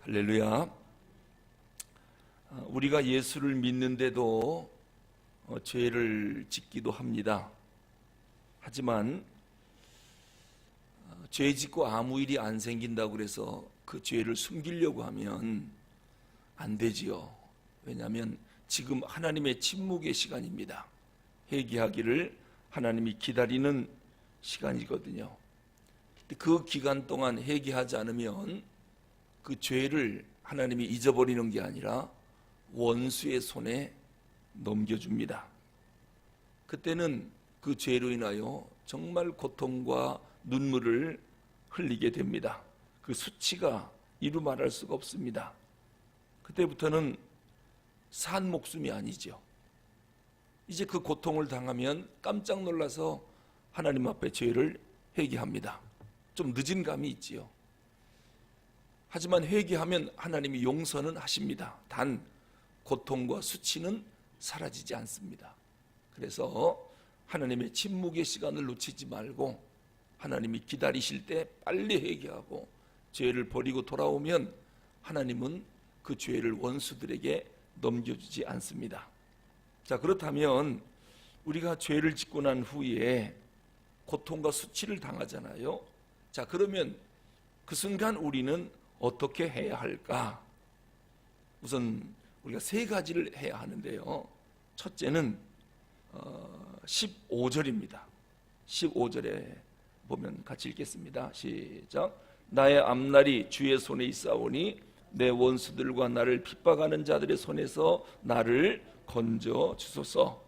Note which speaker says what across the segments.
Speaker 1: 할렐루야. 우리가 예수를 믿는데도 죄를 짓기도 합니다. 하지만 죄 짓고 아무 일이 안 생긴다고 그래서 그 죄를 숨기려고 하면 안 되지요. 왜냐하면 지금 하나님의 침묵의 시간입니다. 회개하기를 하나님이 기다리는 시간이거든요. 그 기간 동안 회개하지 않으면 그 죄를 하나님이 잊어버리는 게 아니라 원수의 손에 넘겨줍니다. 그때는 그 죄로 인하여 정말 고통과 눈물을 흘리게 됩니다. 그 수치가 이루 말할 수가 없습니다. 그때부터는 산 목숨이 아니죠. 이제 그 고통을 당하면 깜짝 놀라서 하나님 앞에 죄를 회개합니다. 좀 늦은 감이 있지요. 하지만 회개하면 하나님이 용서는 하십니다. 단 고통과 수치는 사라지지 않습니다. 그래서 하나님의 침묵의 시간을 놓치지 말고 하나님이 기다리실 때 빨리 회개하고 죄를 버리고 돌아오면 하나님은 그 죄를 원수들에게 넘겨주지 않습니다. 자, 그렇다면 우리가 죄를 짓고 난 후에 고통과 수치를 당하잖아요. 자, 그러면 그 순간 우리는 어떻게 해야 할까? 우선 우리가 세 가지를 해야 하는데요. 첫째는 15절입니다. 15절에 보면 같이 읽겠습니다. 시작. 나의 앞날이 주의 손에 있사오니 내 원수들과 나를 핍박하는 자들의 손에서 나를 건져 주소서.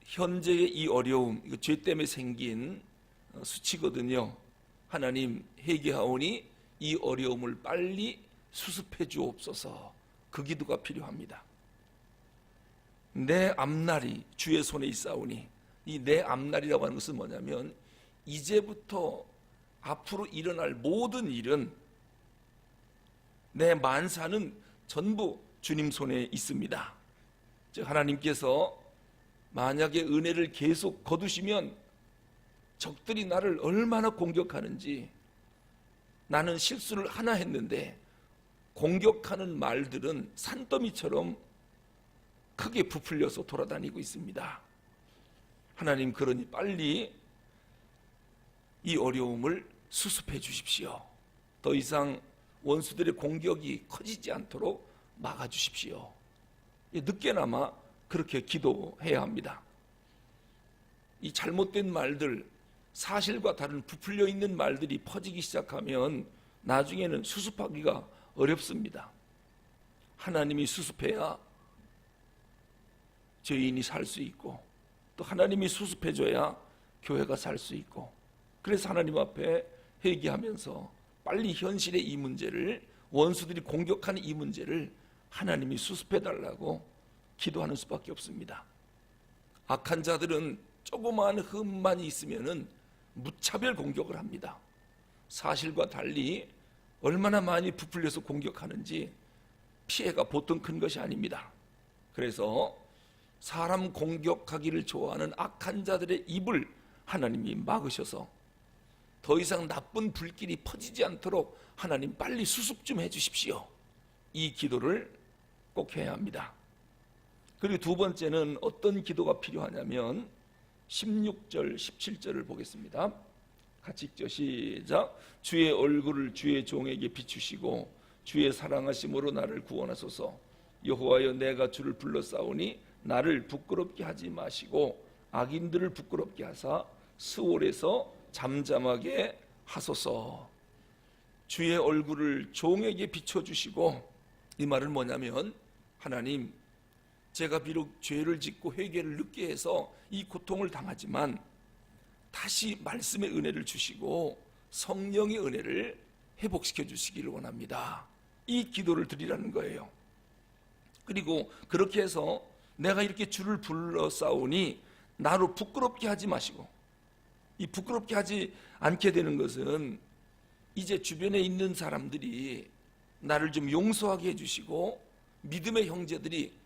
Speaker 1: 현재의 이 어려움, 이거 죄 때문에 생긴 수치거든요. 하나님, 회개하오니 이 어려움을 빨리 수습해 주옵소서. 그 기도가 필요합니다. 내 앞날이 주의 손에 있사오니, 이 내 앞날이라고 하는 것은 뭐냐면 이제부터 앞으로 일어날 모든 일은, 내 만사는 전부 주님 손에 있습니다. 즉 하나님께서 만약에 은혜를 계속 거두시면 적들이 나를 얼마나 공격하는지, 나는 실수를 하나 했는데 공격하는 말들은 산더미처럼 크게 부풀려서 돌아다니고 있습니다. 하나님, 그러니 빨리 이 어려움을 수습해 주십시오. 더 이상 원수들의 공격이 커지지 않도록 막아주십시오. 늦게나마 그렇게 기도해야 합니다. 이 잘못된 말들, 사실과 다른 부풀려 있는 말들이 퍼지기 시작하면 나중에는 수습하기가 어렵습니다. 하나님이 수습해야 죄인이 살 수 있고, 또 하나님이 수습해줘야 교회가 살 수 있고, 그래서 하나님 앞에 회개하면서 빨리 현실의 이 문제를, 원수들이 공격하는 이 문제를 하나님이 수습해달라고 기도하는 수밖에 없습니다. 악한 자들은 조그마한 흠만 있으면은 무차별 공격을 합니다. 사실과 달리 얼마나 많이 부풀려서 공격하는지 피해가 보통 큰 것이 아닙니다. 그래서 사람 공격하기를 좋아하는 악한 자들의 입을 하나님이 막으셔서 더 이상 나쁜 불길이 퍼지지 않도록 하나님 빨리 수습 좀 해주십시오. 이 기도를 꼭 해야 합니다. 그리고 두 번째는 어떤 기도가 필요하냐면 16절, 17절을 보겠습니다. 같이 읽죠. 시작. 주의 얼굴을 주의 종에게 비추시고 주의 사랑하심으로 나를 구원하소서. 여호와여, 내가 주를 불러싸우니 나를 부끄럽게 하지 마시고 악인들을 부끄럽게 하사 스올에서 잠잠하게 하소서. 주의 얼굴을 종에게 비춰주시고, 이 말은 뭐냐면, 하나님, 제가 비록 죄를 짓고 회개를 늦게 해서 이 고통을 당하지만 다시 말씀의 은혜를 주시고 성령의 은혜를 회복시켜 주시기를 원합니다. 이 기도를 드리라는 거예요. 그리고 그렇게 해서 내가 이렇게 주를 불러싸우니 나로 부끄럽게 하지 마시고, 이 부끄럽게 하지 않게 되는 것은 이제 주변에 있는 사람들이 나를 좀 용서하게 해주시고 믿음의 형제들이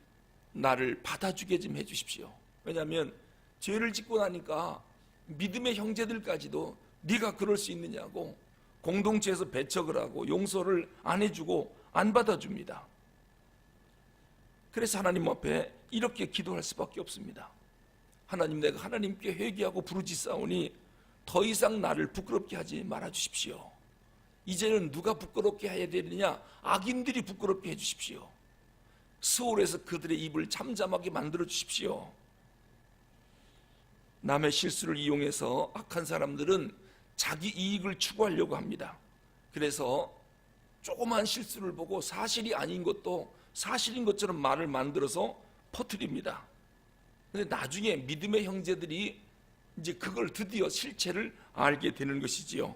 Speaker 1: 나를 받아주게 좀 해주십시오. 왜냐하면 죄를 짓고 나니까 믿음의 형제들까지도 네가 그럴 수 있느냐고 공동체에서 배척을 하고 용서를 안 해주고 안 받아줍니다. 그래서 하나님 앞에 이렇게 기도할 수밖에 없습니다. 하나님, 내가 하나님께 회개하고 부르짖사오니 더 이상 나를 부끄럽게 하지 말아 주십시오. 이제는 누가 부끄럽게 해야 되느냐? 악인들이 부끄럽게 해 주십시오. 스올에서 그들의 입을 잠잠하게 만들어 주십시오. 남의 실수를 이용해서 악한 사람들은 자기 이익을 추구하려고 합니다. 그래서 조그만 실수를 보고 사실이 아닌 것도 사실인 것처럼 말을 만들어서 퍼뜨립니다. 그런데 나중에 믿음의 형제들이 이제 그걸 드디어 실체를 알게 되는 것이지요.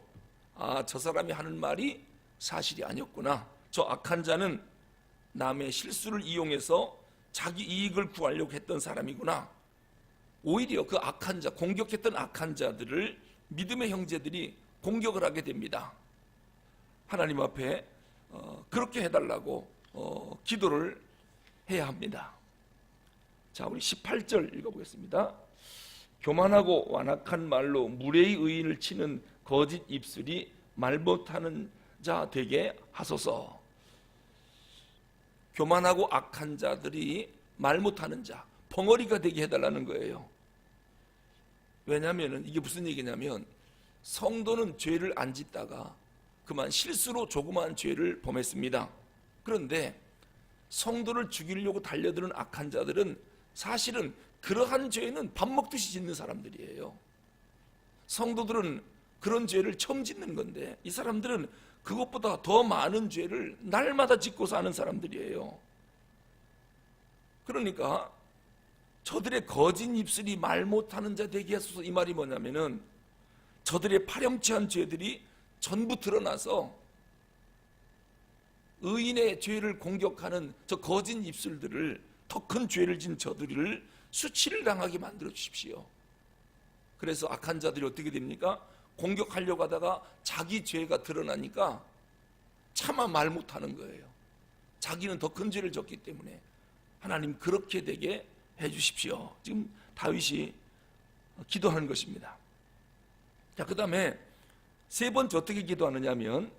Speaker 1: 아, 저 사람이 하는 말이 사실이 아니었구나. 저 악한 자는 남의 실수를 이용해서 자기 이익을 구하려고 했던 사람이구나. 오히려 그 악한 자, 공격했던 악한 자들을 믿음의 형제들이 공격을 하게 됩니다. 하나님 앞에 그렇게 해달라고 기도를 해야 합니다. 자, 우리 18절 읽어보겠습니다. 교만하고 완악한 말로 무례히 의인을 치는 거짓 입술이 말 못하는 자 되게 하소서. 교만하고 악한 자들이 말 못하는 자, 벙어리가 되게 해달라는 거예요. 왜냐하면 이게 무슨 얘기냐면, 성도는 죄를 안 짓다가 그만 실수로 조그마한 죄를 범했습니다. 그런데 성도를 죽이려고 달려드는 악한 자들은 사실은 그러한 죄는 밥 먹듯이 짓는 사람들이에요. 성도들은 그런 죄를 처음 짓는 건데 이 사람들은 그것보다 더 많은 죄를 날마다 짓고 사는 사람들이에요. 그러니까 저들의 거짓 입술이 말 못하는 자 되게 하소서, 이 말이 뭐냐면은 저들의 파렴치한 죄들이 전부 드러나서 의인의 죄를 공격하는 저 거짓 입술들을, 더 큰 죄를 진 저들을 수치를 당하게 만들어 주십시오. 그래서 악한 자들이 어떻게 됩니까? 공격하려고 하다가 자기 죄가 드러나니까 차마 말 못하는 거예요. 자기는 더 큰 죄를 졌기 때문에. 하나님, 그렇게 되게 해주십시오. 지금 다윗이 기도하는 것입니다. 자, 그 다음에 세 번째 어떻게 기도하느냐면,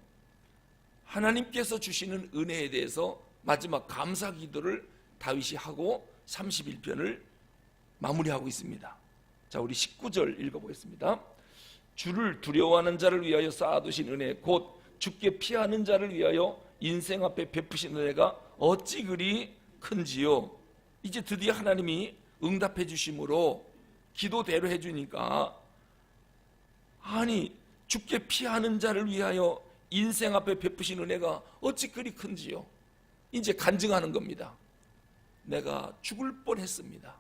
Speaker 1: 하나님께서 주시는 은혜에 대해서 마지막 감사 기도를 다윗이 하고 31편을 마무리하고 있습니다. 자, 우리 19절 읽어보겠습니다. 주를 두려워하는 자를 위하여 쌓아두신 은혜, 곧 주께 피하는 자를 위하여 인생 앞에 베푸신 은혜가 어찌 그리 큰지요. 이제 드디어 하나님이 응답해 주심으로 기도대로 해주니까, 아니, 주께 피하는 자를 위하여 인생 앞에 베푸신 은혜가 어찌 그리 큰지요. 이제 간증하는 겁니다. 내가 죽을 뻔했습니다.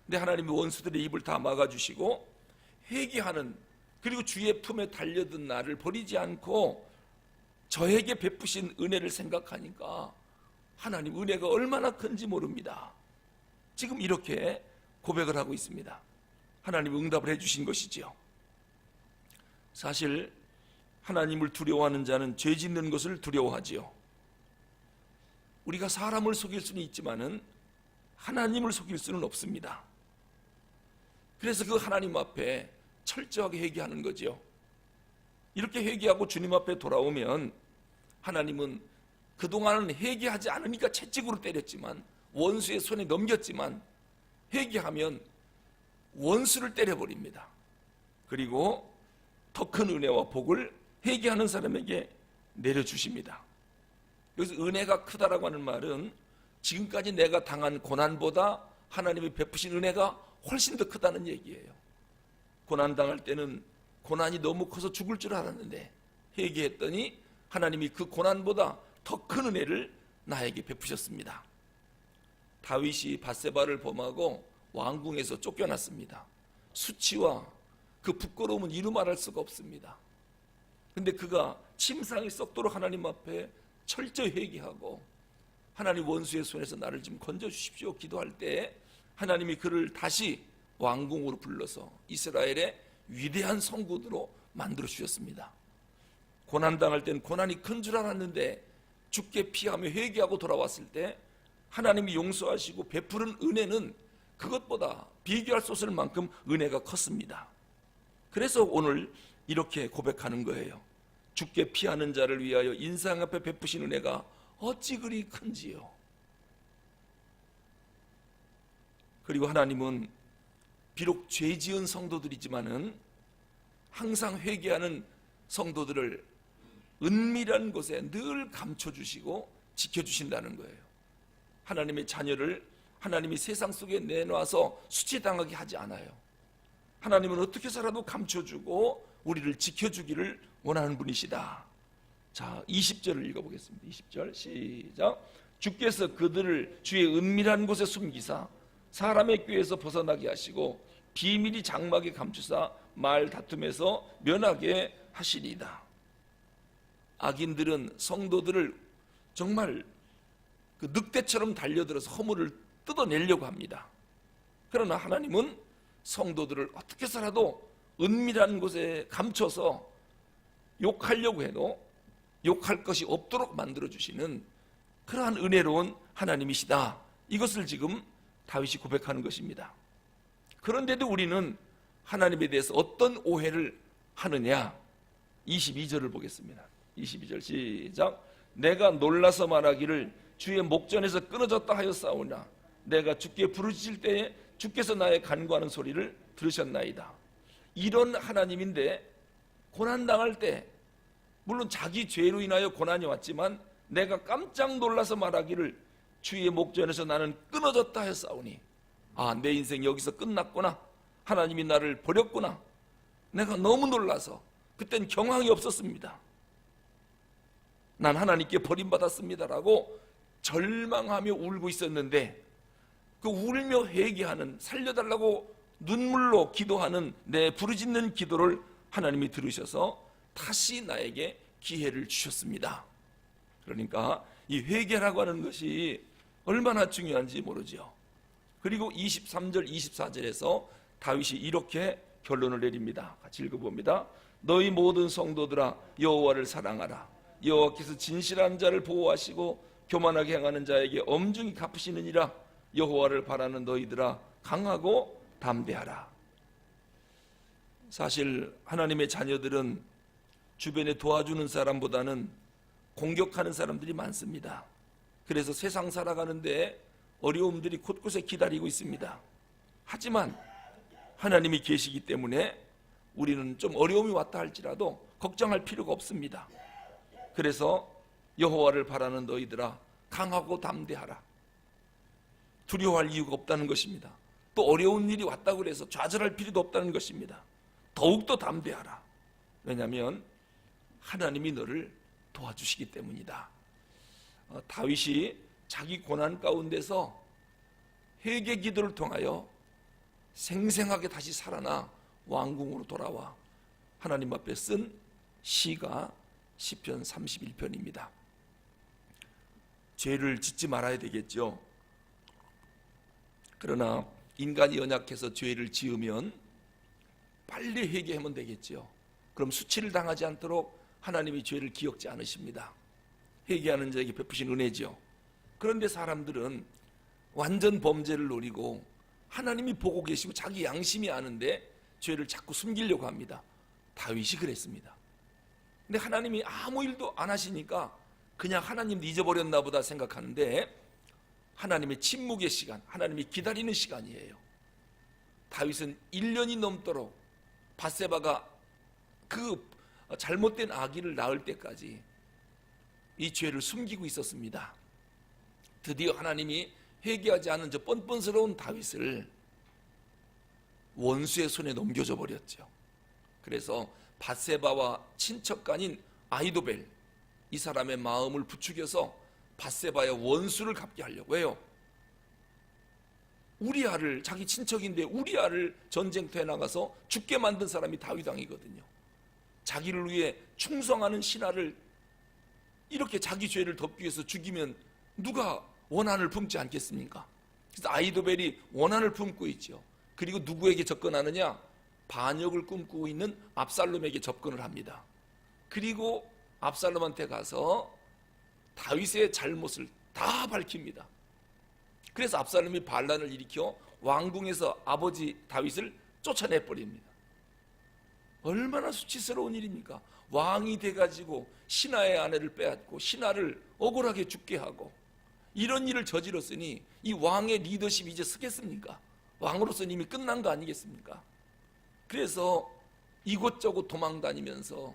Speaker 1: 근데 하나님이 원수들의 입을 다 막아주시고 회개하는, 그리고 주의 품에 달려든 나를 버리지 않고 저에게 베푸신 은혜를 생각하니까 하나님 은혜가 얼마나 큰지 모릅니다. 지금 이렇게 고백을 하고 있습니다. 하나님 응답을 해주신 것이지요. 사실 하나님을 두려워하는 자는 죄 짓는 것을 두려워하지요. 우리가 사람을 속일 수는 있지만은 하나님을 속일 수는 없습니다. 그래서 그 하나님 앞에 철저하게 회개하는 거죠. 이렇게 회개하고 주님 앞에 돌아오면 하나님은 그동안은 회개하지 않으니까 채찍으로 때렸지만, 원수의 손에 넘겼지만, 회개하면 원수를 때려버립니다. 그리고 더 큰 은혜와 복을 회개하는 사람에게 내려주십니다. 여기서 은혜가 크다라고 하는 말은 지금까지 내가 당한 고난보다 하나님이 베푸신 은혜가 훨씬 더 크다는 얘기예요. 고난당할 때는 고난이 너무 커서 죽을 줄 알았는데 회개했더니 하나님이 그 고난보다 더 큰 은혜를 나에게 베푸셨습니다. 다윗이 밧세바를 범하고 왕궁에서 쫓겨났습니다. 수치와 그 부끄러움은 이루 말할 수가 없습니다. 근데 그가 침상이 썩도록 하나님 앞에 철저히 회개하고, 하나님 원수의 손에서 나를 좀 건져주십시오 기도할 때 하나님이 그를 다시 왕궁으로 불러서 이스라엘의 위대한 성군으로 만들어 주셨습니다. 고난당할 땐 고난이 큰 줄 알았는데 주께 피하며 회개하고 돌아왔을 때 하나님이 용서하시고 베푸는 은혜는 그것보다 비교할 수 없을 만큼 은혜가 컸습니다. 그래서 오늘 이렇게 고백하는 거예요. 주께 피하는 자를 위하여 인상 앞에 베푸신 은혜가 어찌 그리 큰지요. 그리고 하나님은 비록 죄 지은 성도들이지만은 항상 회개하는 성도들을 은밀한 곳에 늘 감춰주시고 지켜주신다는 거예요. 하나님의 자녀를 하나님이 세상 속에 내놔서 수치당하게 하지 않아요. 하나님은 어떻게 살아도 감춰주고 우리를 지켜주기를 원하는 분이시다. 자, 20절을 읽어보겠습니다. 20절 시작. 주께서 그들을 주의 은밀한 곳에 숨기사 사람의 꾀에서 벗어나게 하시고 비밀이 장막에 감추사 말 다툼에서 면하게 하시리이다. 악인들은 성도들을 정말 그 늑대처럼 달려들어서 허물을 뜯어내려고 합니다. 그러나 하나님은 성도들을 어떻게 살아도 은밀한 곳에 감춰서 욕하려고 해도 욕할 것이 없도록 만들어주시는 그러한 은혜로운 하나님이시다. 이것을 지금 다윗이 고백하는 것입니다. 그런데도 우리는 하나님에 대해서 어떤 오해를 하느냐? 22절을 보겠습니다. 22절 시작. 내가 놀라서 말하기를 주의 목전에서 끊어졌다 하였사오나 내가 주께 부르짖을 때에 주께서 나의 간구하는 소리를 들으셨나이다. 이런 하나님인데 고난당할 때 물론 자기 죄로 인하여 고난이 왔지만 내가 깜짝 놀라서 말하기를 주의 목전에서 나는 끊어졌다 하였사오니 내 인생 여기서 끝났구나. 하나님이 나를 버렸구나. 내가 너무 놀라서 그땐 경황이 없었습니다. 난 하나님께 버림받았습니다라고 절망하며 울고 있었는데 그 울며 회개하는 살려달라고 눈물로 기도하는 내 부르짖는 기도를 하나님이 들으셔서 다시 나에게 기회를 주셨습니다. 그러니까 이 회개라고 하는 것이 얼마나 중요한지 모르죠. 그리고 23절 24절에서 다윗이 이렇게 결론을 내립니다. 같이 읽어봅니다. 너희 모든 성도들아 여호와를 사랑하라. 여호와께서 진실한 자를 보호하시고 교만하게 행하는 자에게 엄중히 갚으시느니라. 여호와를 바라는 너희들아 강하고 담대하라. 사실 하나님의 자녀들은 주변에 도와주는 사람보다는 공격하는 사람들이 많습니다. 그래서 세상 살아가는데 어려움들이 곳곳에 기다리고 있습니다. 하지만 하나님이 계시기 때문에 우리는 좀 어려움이 왔다 할지라도 걱정할 필요가 없습니다. 그래서 여호와를 바라는 너희들아 강하고 담대하라. 두려워할 이유가 없다는 것입니다. 또 어려운 일이 왔다고 해서 좌절할 필요도 없다는 것입니다. 더욱더 담대하라. 왜냐하면 하나님이 너를 도와주시기 때문이다. 다윗이 자기 고난 가운데서 회개 기도를 통하여 생생하게 다시 살아나 왕궁으로 돌아와 하나님 앞에 쓴 시가 시편 31편입니다. 죄를 짓지 말아야 되겠죠. 그러나 인간이 연약해서 죄를 지으면 빨리 회개하면 되겠죠. 그럼 수치를 당하지 않도록 하나님이 죄를 기억지 않으십니다. 회개하는 자에게 베푸신 은혜죠. 그런데 사람들은 완전 범죄를 노리고 하나님이 보고 계시고 자기 양심이 아는데 죄를 자꾸 숨기려고 합니다. 다윗이 그랬습니다. 근데 하나님이 아무 일도 안 하시니까 그냥 하나님도 잊어버렸나 보다 생각하는데 하나님의 침묵의 시간, 하나님이 기다리는 시간이에요. 다윗은 1년이 넘도록 밧세바가 그 잘못된 아기를 낳을 때까지 이 죄를 숨기고 있었습니다. 드디어 하나님이 회개하지 않은 저 뻔뻔스러운 다윗을 원수의 손에 넘겨줘 버렸죠. 그래서 밧세바와 친척간인 아히도벨, 이 사람의 마음을 부추겨서 밧세바의 원수를 갚게 하려고. 왜요? 우리아를, 자기 친척인데 우리아를 전쟁터에 나가서 죽게 만든 사람이 다윗 왕이거든요. 자기를 위해 충성하는 신하를 이렇게 자기 죄를 덮기 위해서 죽이면 누가 원한을 품지 않겠습니까? 그래서 아히도벨이 원한을 품고 있죠. 그리고 누구에게 접근하느냐? 반역을 꿈꾸고 있는 압살롬에게 접근을 합니다. 그리고 압살롬한테 가서 다윗의 잘못을 다 밝힙니다. 그래서 압살롬이 반란을 일으켜 왕궁에서 아버지 다윗을 쫓아내버립니다. 얼마나 수치스러운 일입니까? 왕이 돼가지고 신하의 아내를 빼앗고 신하를 억울하게 죽게 하고 이런 일을 저질렀으니 이 왕의 리더십이 이제 서겠습니까? 왕으로서는 이미 끝난 거 아니겠습니까? 그래서 이곳저곳 도망다니면서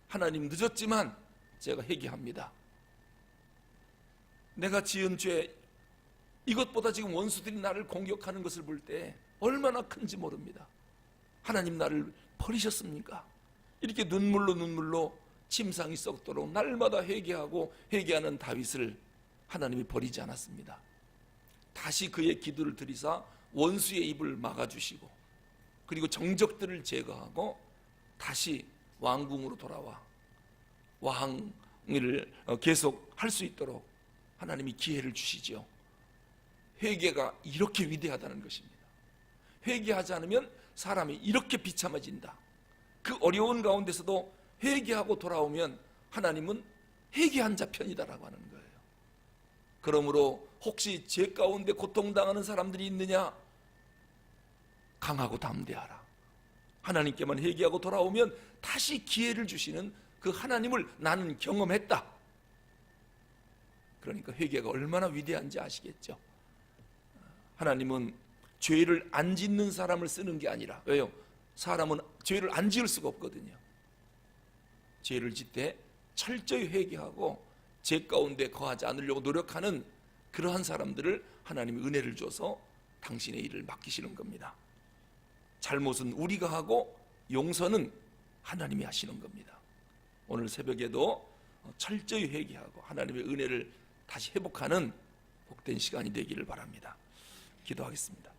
Speaker 1: 하나님 늦었지만 제가 회개합니다. 내가 지은 죄 이것보다 지금 원수들이 나를 공격하는 것을 볼 때 얼마나 큰지 모릅니다. 하나님 나를 버리셨습니까? 이렇게 눈물로 침상이 썩도록 날마다 회개하고 회개하는 다윗을 하나님이 버리지 않았습니다. 다시 그의 기도를 들이사 원수의 입을 막아주시고 그리고 정적들을 제거하고 다시 왕궁으로 돌아와 왕을 계속 할 수 있도록 하나님이 기회를 주시죠. 회개가 이렇게 위대하다는 것입니다. 회개하지 않으면 사람이 이렇게 비참해진다. 그 어려운 가운데서도 회개하고 돌아오면 하나님은 회개한 자 편이다라고 하는 거예요. 그러므로 혹시 죄 가운데 고통당하는 사람들이 있느냐? 강하고 담대하라. 하나님께만 회개하고 돌아오면 다시 기회를 주시는 그 하나님을 나는 경험했다. 그러니까 회개가 얼마나 위대한지 아시겠죠? 하나님은 죄를 안 짓는 사람을 쓰는 게 아니라, 왜요? 사람은 죄를 안 지을 수가 없거든요. 죄를 짓되 철저히 회개하고 죄 가운데 거하지 않으려고 노력하는 그러한 사람들을 하나님이 은혜를 줘서 당신의 일을 맡기시는 겁니다. 잘못은 우리가 하고 용서는 하나님이 하시는 겁니다. 오늘 새벽에도 철저히 회개하고 하나님의 은혜를 다시 회복하는 복된 시간이 되기를 바랍니다. 기도하겠습니다.